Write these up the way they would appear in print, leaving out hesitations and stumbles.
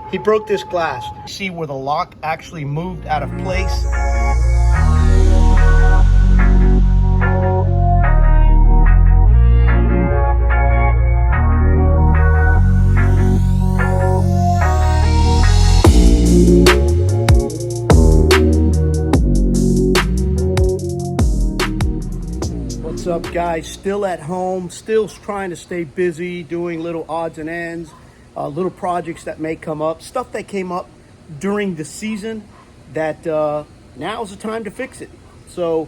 He broke this glass. See where the lock actually moved out of place? What's up, guys? Still at home, still trying to stay busy, doing little odds and ends, little projects that may come up, stuff that came up during the season that now is the time to fix it. So,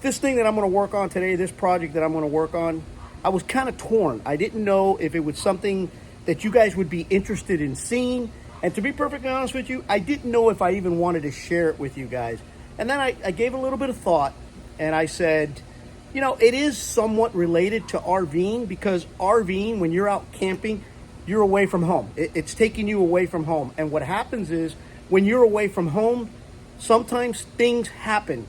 this thing that I'm going to work on today, this project that I'm going to work on, I was kind of torn. I didn't know if it was something that you guys would be interested in seeing. And to be perfectly honest with you, I didn't know if I even wanted to share it with you guys. And then I gave a little bit of thought, and I said, it is somewhat related to RVing, because RVing, when you're out camping, you're away from home. It's taking you away from home. And what happens is, when you're away from home, sometimes things happen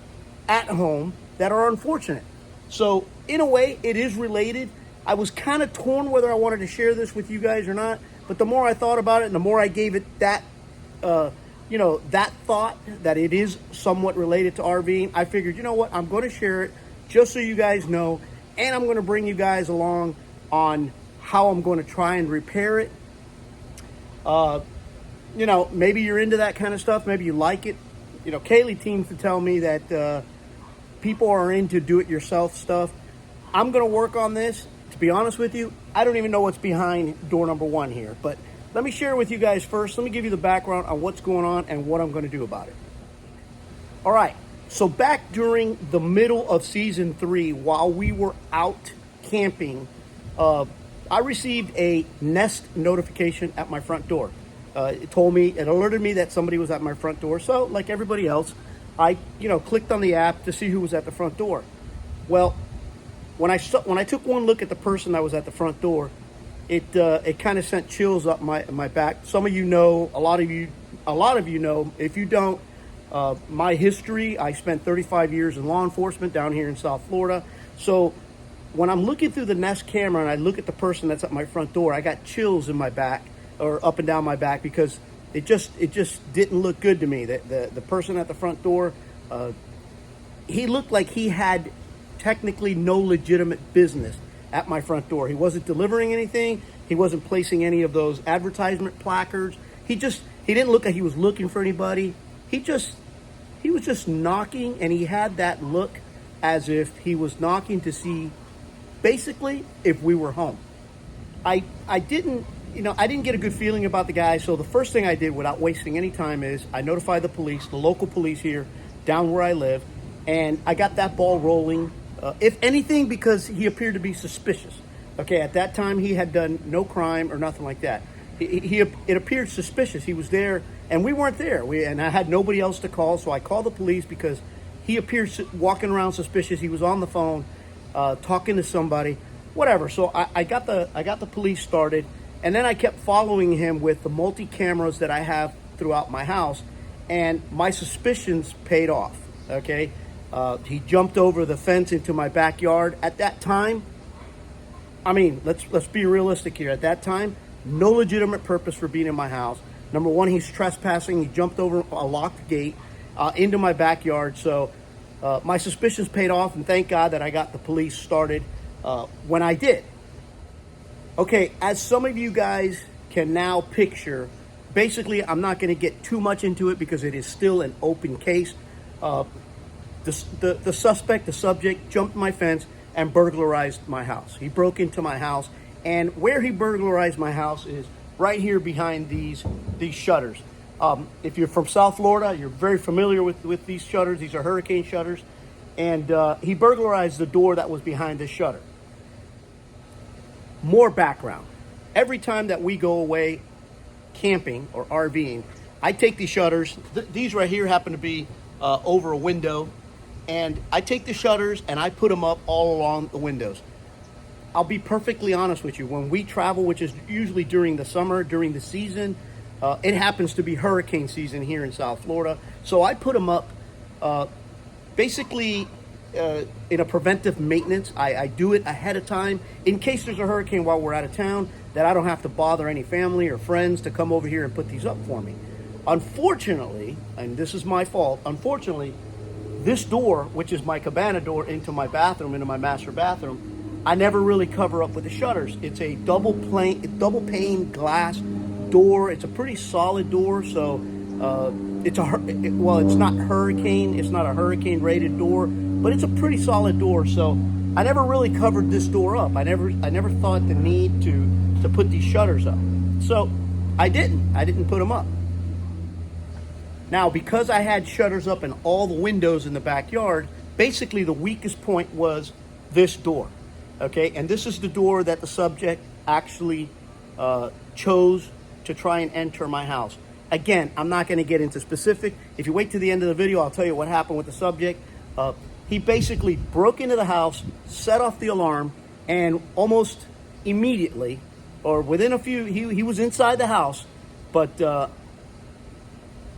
at home that are unfortunate. So in a way, it is related. I was kind of torn whether I wanted to share this with you guys or not. But the more I thought about it, and the more I gave it that, that thought that it is somewhat related to RVing, I figured, I'm going to share it just so you guys know. And I'm going to bring you guys along on how I'm going to try and repair it. Maybe you're into that kind of stuff. Maybe you like it. Kaylee seems to tell me that people are into do-it-yourself stuff. I'm going to work on this. To be honest with you, I don't even know what's behind door number 1 here. But let me share with you guys first. Let me give you the background on what's going on and what I'm going to do about it. All right. So back during the middle of season 3, while we were out camping, I received a Nest notification at my front door. It alerted me that somebody was at my front door. So, like everybody else, I, clicked on the app to see who was at the front door. Well, when I took one look at the person that was at the front door, it kind of sent chills up my back. Some of you know, a lot of you know. If you don't, my history, I spent 35 years in law enforcement down here in South Florida. So when I'm looking through the Nest camera and I look at the person that's at my front door, I got chills in my back, or up and down my back, because it just didn't look good to me. The person at the front door, he looked like he had technically no legitimate business at my front door. He wasn't delivering anything. He wasn't placing any of those advertisement placards. He didn't look like he was looking for anybody. He was just knocking, and he had that look as if he was knocking to see, basically, if we were home. I didn't get a good feeling about the guy. So the first thing I did, without wasting any time, is I notified the police, the local police here down where I live, and I got that ball rolling. If anything, because he appeared to be suspicious. Okay, at that time he had done no crime or nothing like that. It appeared suspicious. He was there, and we weren't there. And I had nobody else to call, so I called the police because he appeared walking around suspicious. He was on the phone, talking to somebody, whatever. So I got the police started, and then I kept following him with the multi-cameras that I have throughout my house, and my suspicions paid off. Okay, he jumped over the fence into my backyard. At that time, let's be realistic here. At that time, no legitimate purpose for being in my house. Number one, he's trespassing. He jumped over a locked gate into my backyard. So my suspicions paid off, and thank God that I got the police started when I did. Okay, as some of you guys can now picture, basically, I'm not going to get too much into it because it is still an open case. The suspect, the subject, jumped my fence and burglarized my house. He broke into my house, and where he burglarized my house is right here behind these shutters. If you're from South Florida, you're very familiar with these shutters. These are hurricane shutters. And he burglarized the door that was behind the shutter. More background. Every time that we go away camping or RVing, I take these shutters. These right here happen to be over a window. And I take the shutters and I put them up all along the windows. I'll be perfectly honest with you. When we travel, which is usually during the summer, during the season, it happens to be hurricane season here in South Florida. So I put them up basically in a preventive maintenance. I do it ahead of time in case there's a hurricane while we're out of town, that I don't have to bother any family or friends to come over here and put these up for me. Unfortunately, and this is my fault, unfortunately, this door, which is my cabana door into my bathroom, into my master bathroom, I never really cover up with the shutters. It's a double pane glass door. It's a pretty solid door, so it's not a hurricane rated door, but it's a pretty solid door. So I never really covered this door up. I never thought the need to put these shutters up. So I didn't put them up. Now, because I had shutters up in all the windows in the backyard, basically the weakest point was this door. Okay, and this is the door that the subject actually chose to try and enter my house. Again, I'm not going to get into specific. If you wait to the end of the video, I'll tell you what happened with the subject. He basically broke into the house, set off the alarm, and almost immediately, or within a few, he was inside the house, but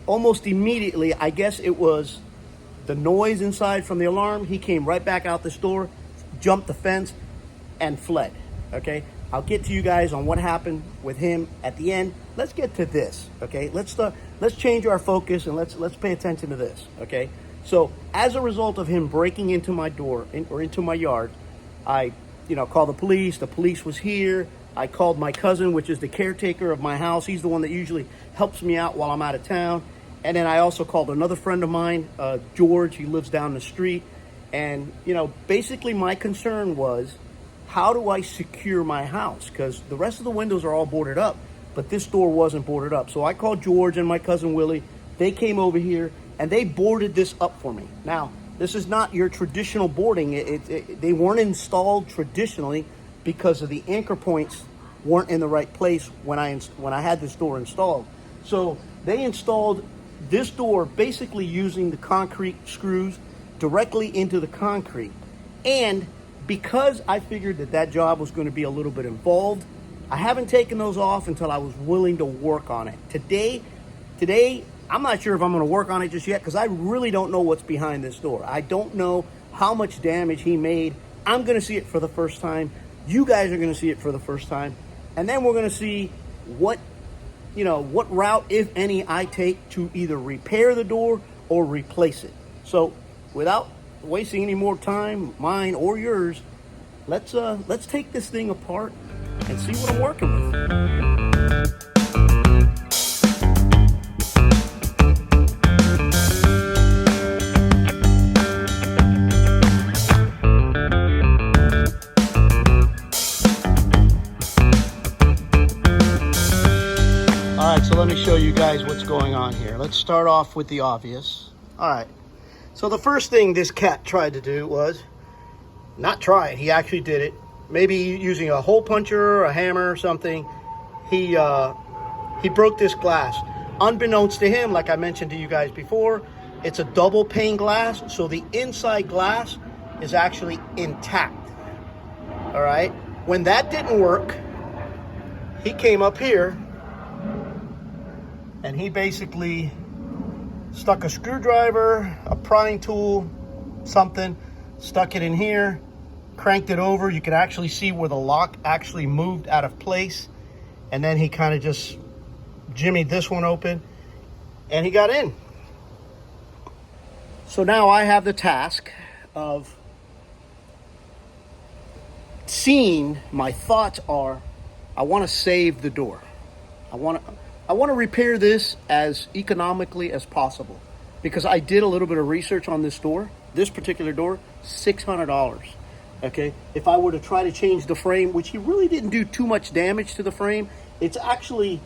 almost immediately, I guess it was the noise inside from the alarm, he came right back out this door, jumped the fence, and fled. Okay, I'll get to you guys on what happened with him at the end. Let's get to this. Okay, let's change our focus and let's pay attention to this. Okay, so as a result of him breaking into my door or into my yard, I called the police. The police was here. I called my cousin, which is the caretaker of my house. He's the one that usually helps me out while I'm out of town. And then I also called another friend of mine, George. He lives down the street. And basically my concern was, how do I secure my house? Because the rest of the windows are all boarded up, but this door wasn't boarded up. So I called George and my cousin Willie. They came over here and they boarded this up for me. Now, this is not your traditional boarding. They weren't installed traditionally because of the anchor points weren't in the right place when I had this door installed. So they installed this door basically using the concrete screws directly into the concrete. And because I figured that job was going to be a little bit involved, I haven't taken those off until I was willing to work on it. Today, I'm not sure if I'm going to work on it just yet because I really don't know what's behind this door. I don't know how much damage he made. I'm going to see it for the first time. You guys are going to see it for the first time. And then we're going to see what route, if any, I take to either repair the door or replace it. So without wasting any more time, mine or yours, let's take this thing apart and see what I'm working with. All right, so let me show you guys what's going on here. Let's start off with the obvious. All right, so the first thing this cat tried to do was, not try it, he actually did it. Maybe using a hole puncher or a hammer or something, he broke this glass. Unbeknownst to him, like I mentioned to you guys before, it's a double pane glass, so the inside glass is actually intact. All right, when that didn't work, he came up here and he basically stuck a screwdriver, a prying tool, something, stuck it in here, cranked it over. You can actually see where the lock actually moved out of place. And then he kind of just jimmied this one open and he got in. So now I have the task of seeing, my thoughts are, I want to save the door. I want to repair this as economically as possible because I did a little bit of research on this door, this particular door, $600. Okay, if I were to try to change the frame, which he really didn't do too much damage to the frame, it's actually,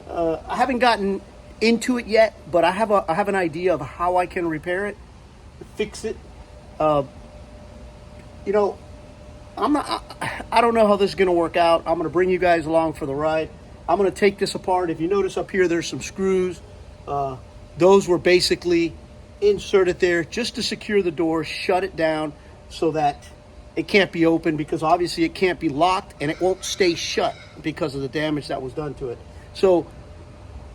I haven't gotten into it yet, but I have an idea of how I can repair it, fix it. I don't know how this is going to work out. I'm going to bring you guys along for the ride. I'm going to take this apart. If you notice up here, there's some screws. Those were basically inserted there just to secure the door, shut it down so that it can't be opened, because obviously it can't be locked and it won't stay shut because of the damage that was done to it. So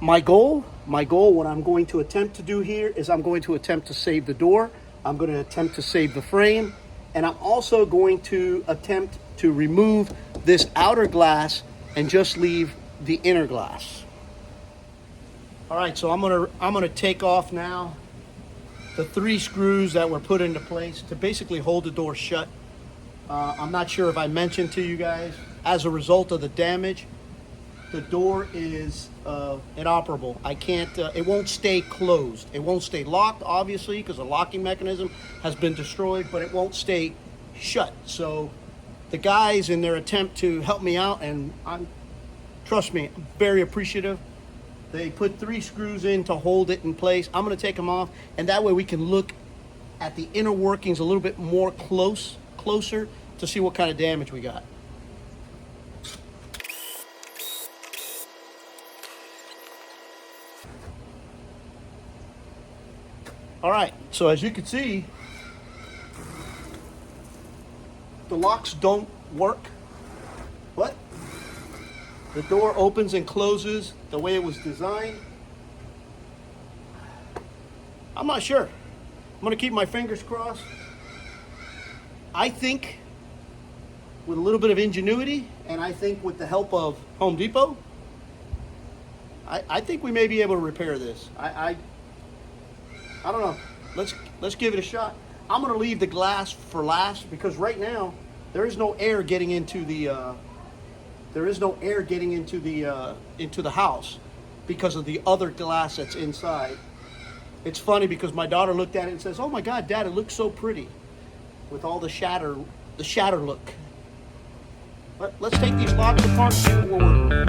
my goal, what I'm going to attempt to do here is I'm going to attempt to save the door. I'm going to attempt to save the frame. And I'm also going to attempt to remove this outer glass and just leave the inner glass. All right, so I'm gonna take off now the 3 screws that were put into place to basically hold the door shut. I'm not sure if I mentioned to you guys, as a result of the damage, the door is inoperable. I can't, it won't stay closed. It won't stay locked, obviously, because the locking mechanism has been destroyed, but it won't stay shut. So the guys, in their attempt to help me out, and trust me, I'm very appreciative, they put 3 screws in to hold it in place. I'm gonna take them off, and that way we can look at the inner workings a little bit more closer to see what kind of damage we got. All right, so as you can see, the locks don't work. What? The door opens and closes the way it was designed. I'm not sure. I'm gonna keep my fingers crossed. I think with a little bit of ingenuity, and I think with the help of Home Depot, I think we may be able to repair this. I don't know. Let's give it a shot. I'm gonna leave the glass for last because right now there is no air getting into the into the house because of the other glass that's inside. It's funny because my daughter looked at it and says, "Oh my God, Dad, it looks so pretty with all the shatter look." But let's take these locks apart and see what we're working with.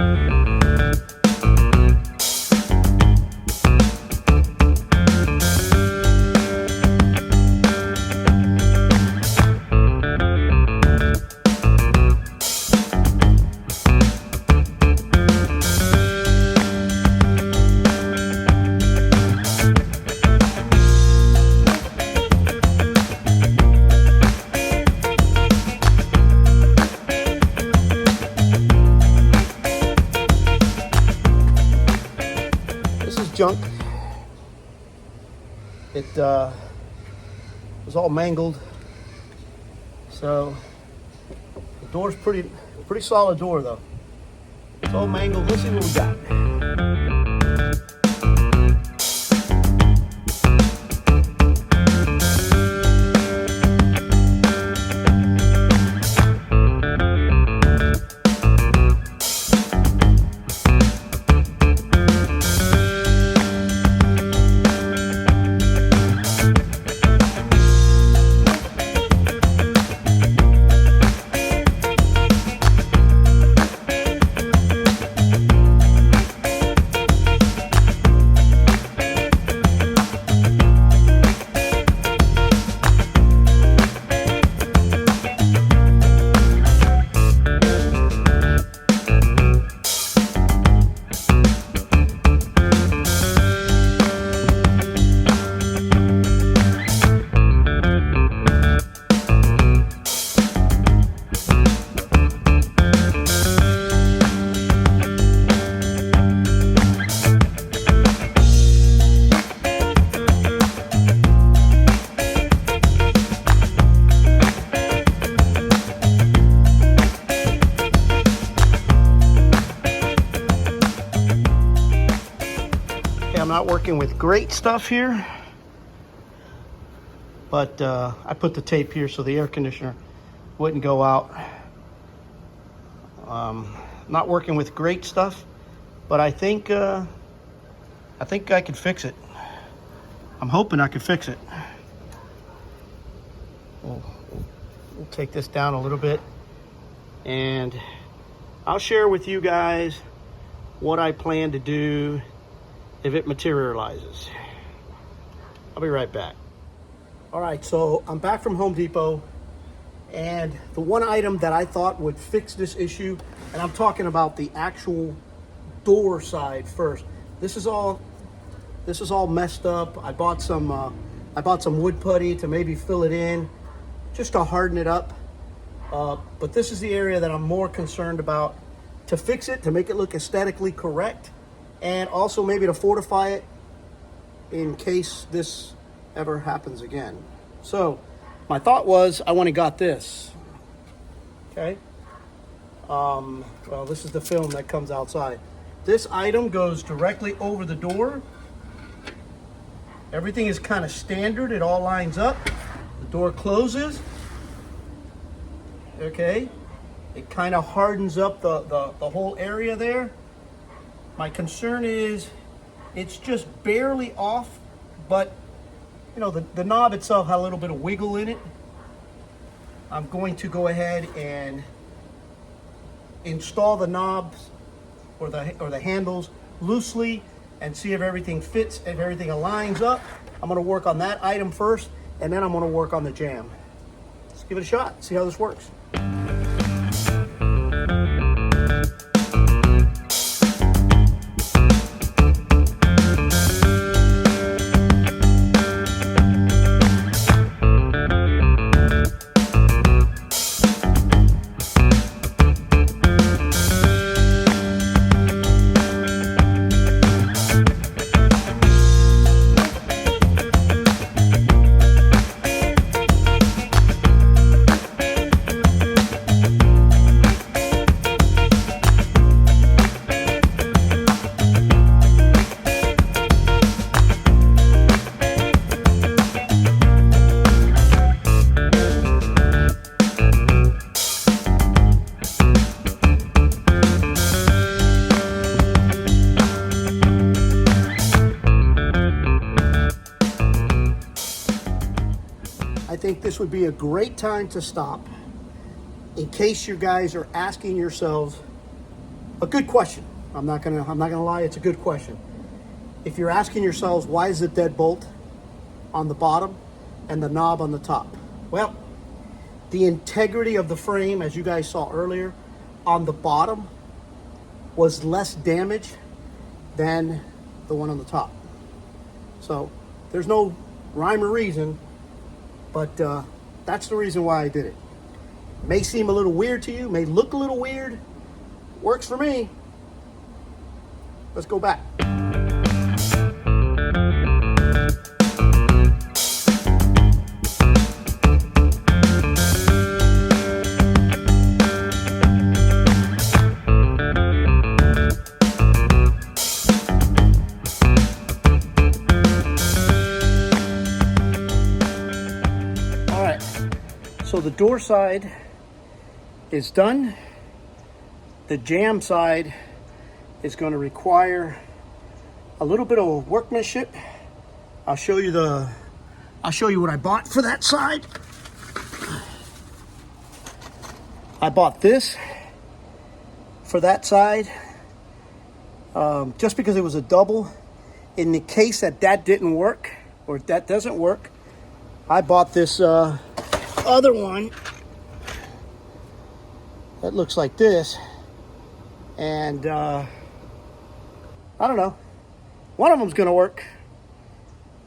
Junk. It was all mangled. So the door's pretty solid door though. It's all mangled. Let's see what we got. I'm not working with great stuff here, but I put the tape here so the air conditioner wouldn't go out. Not working with great stuff, but I think I could fix it. I'm hoping I could fix it. We'll take this down a little bit, and I'll share with you guys what I plan to do if it materializes. I'll be right back. All right, so I'm back from Home Depot, and the one item that I thought would fix this issue, and I'm talking about the actual door side first. This is all messed up. I bought some wood putty to maybe fill it in, just to harden it up. But this is the area that I'm more concerned about, to fix it, to make it look aesthetically correct, and also maybe to fortify it in case this ever happens again. So My thought was I went and got this. Okay. Well, this is the film that comes outside. This item goes directly over the door. Everything is kind of standard. It all lines up. The door closes. Okay. It kind of hardens up the whole area there. My concern is it's just barely off, but you know, the knob itself had a little bit of wiggle in it. I'm going to go ahead and install the knobs or the handles loosely and see if everything fits, if everything aligns up. I'm going to work on that item first, and then I'm going to work on the jamb. Let's give it a shot, see how this works. I think this would be a great time to stop in case you guys are asking yourselves a good question. I'm not gonna lie, it's a good question. If you're asking yourselves, why is the deadbolt on the bottom and the knob on the top? Well, the integrity of the frame, as you guys saw earlier, on the bottom was less damaged than the one on the top. So there's no rhyme or reason, but that's the reason why I did it. May seem a little weird to you, may look a little weird. Works for me. Let's go back. So the door side is done. The jamb side is going to require a little bit of workmanship. I'll show you what I bought for that side. I bought this for that side just because it was a double. In the case that didn't work, or that doesn't work, I bought this other one that looks like this, and I don't know, one of them's gonna work.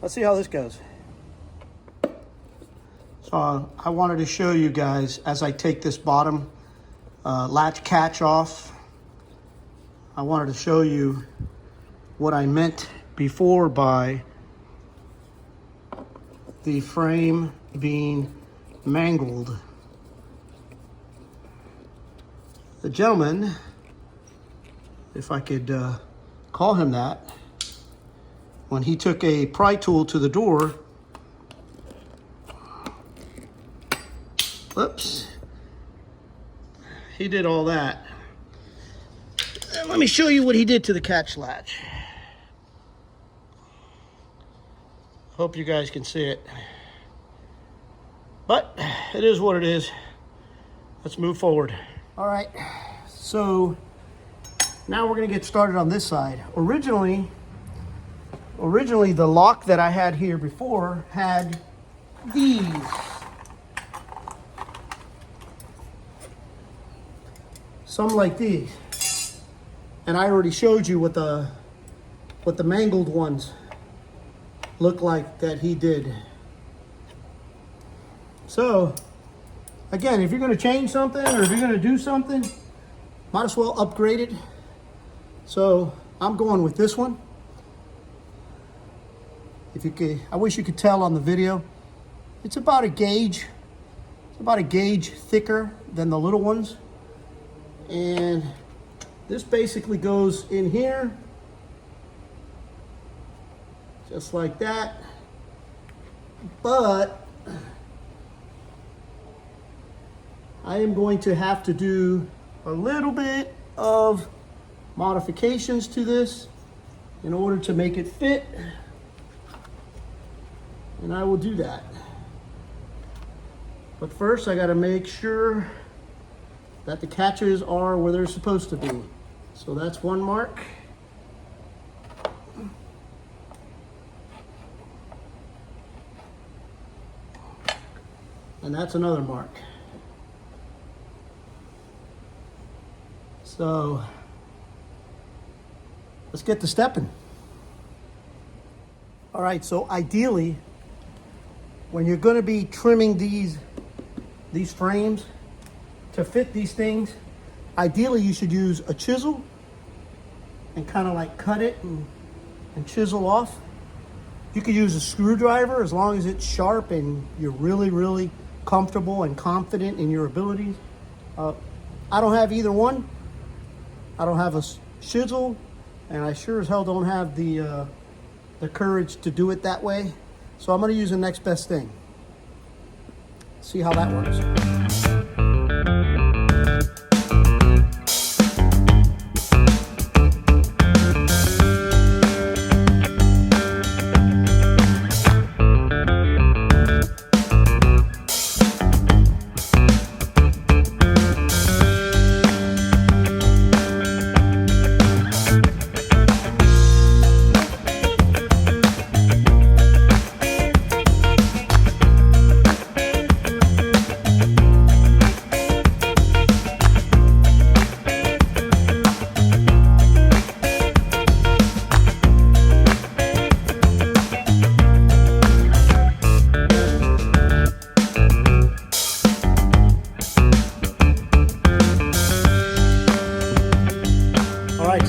Let's see how this goes. So I wanted to show you guys as I take this bottom latch catch off. I wanted to show you what I meant before by the frame being mangled. The gentleman, if I could call him that, when he took a pry tool to the door, whoops, he did all that. And let me show you what he did to the catch latch. Hope you guys can see it. But it is what it is. Let's move forward. All right, so now we're gonna get started on this side. Originally the lock that I had here before had these. Some like these. And I already showed you what the mangled ones look like that he did. So, again, if you're going to change something or if you're going to do something, might as well upgrade it. So, I'm going with this one. If you could, I wish you could tell on the video. It's about a gauge. It's about a gauge thicker than the little ones. And this basically goes in here, just like that. But I am going to have to do a little bit of modifications to this in order to make it fit. And I will do that. But first I gotta make sure that the catches are where they're supposed to be. So that's one mark. And that's another mark. So let's get to stepping. All right, so ideally, when you're gonna be trimming these frames to fit these things, ideally you should use a chisel and kind of like cut it and chisel off. You could use a screwdriver as long as it's sharp and you're really, really comfortable and confident in your abilities. I don't have either one. I don't have a chisel, and I sure as hell don't have the courage to do it that way. So I'm gonna use the next best thing. See how that works.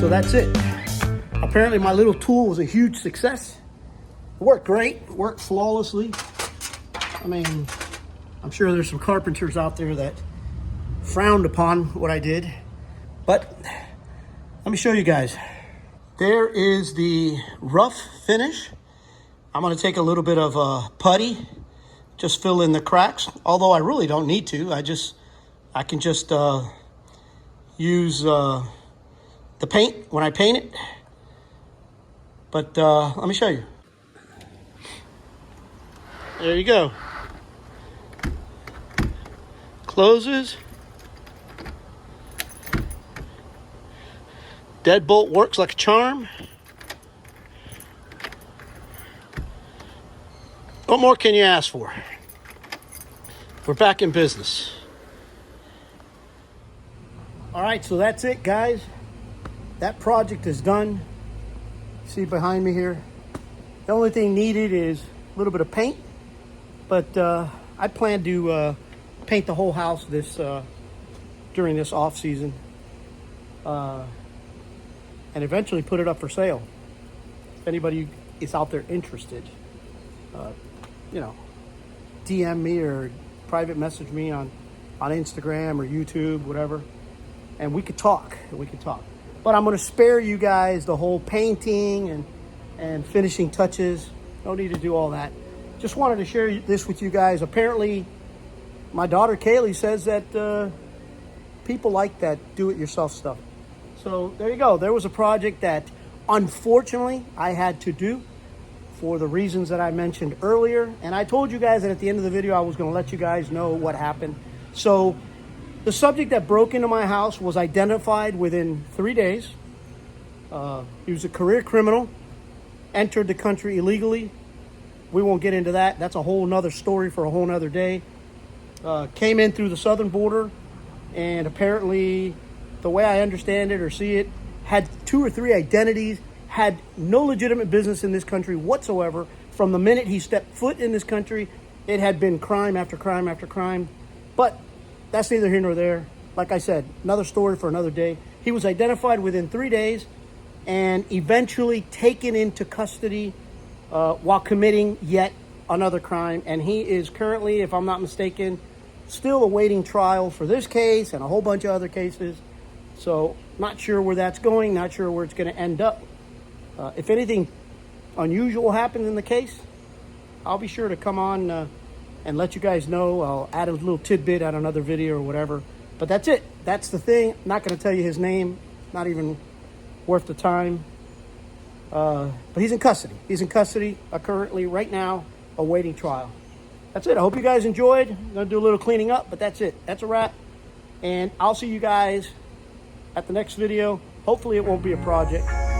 So that's it. Apparently my little tool was a huge success. It worked great, it worked flawlessly. I mean, I'm sure there's some carpenters out there that frowned upon what I did, but let me show you guys. There is the rough finish. I'm gonna take a little bit of putty, just fill in the cracks, although I really don't need to. I can just use the paint when I paint it. But let me show you. There you go. Closes. Deadbolt works like a charm. What more can you ask for? We're back in business. All right, so that's it, guys. That project is done. See behind me here? The only thing needed is a little bit of paint, but I plan to paint the whole house during this off season, and eventually put it up for sale. If anybody is out there interested, DM me or private message me on Instagram or YouTube, whatever, and we could talk. But I'm going to spare you guys the whole painting and finishing touches. No need to do all that. Just wanted to share this with you guys. Apparently, my daughter Kaylee says that people like that do-it-yourself stuff. So there you go. There was a project that, unfortunately, I had to do for the reasons that I mentioned earlier. And I told you guys that at the end of the video, I was going to let you guys know what happened. So the subject that broke into my house was identified within 3 days. He was a career criminal, entered the country illegally. We won't get into that. That's a whole nother story for a whole nother day. Came in through the southern border, and apparently, the way I understand it or see it, had 2 or 3 identities, had no legitimate business in this country whatsoever. From the minute he stepped foot in this country, it had been crime after crime after crime. But that's neither here nor there. Like I said, another story for another day. He was identified within 3 days and eventually taken into custody while committing yet another crime, and he is currently, if I'm not mistaken, still awaiting trial for this case and a whole bunch of other cases. So not sure where that's going, not sure where it's going to end up. If anything unusual happens in the case, I'll be sure to come on and let you guys know. I'll add a little tidbit at another video or whatever. But that's it. That's the thing. I'm not going to tell you his name. Not even worth the time. But he's in custody. He's in custody currently right now, awaiting trial. That's it. I hope you guys enjoyed. I'm going to do a little cleaning up, but that's it. That's a wrap. And I'll see you guys at the next video. Hopefully it won't be a project.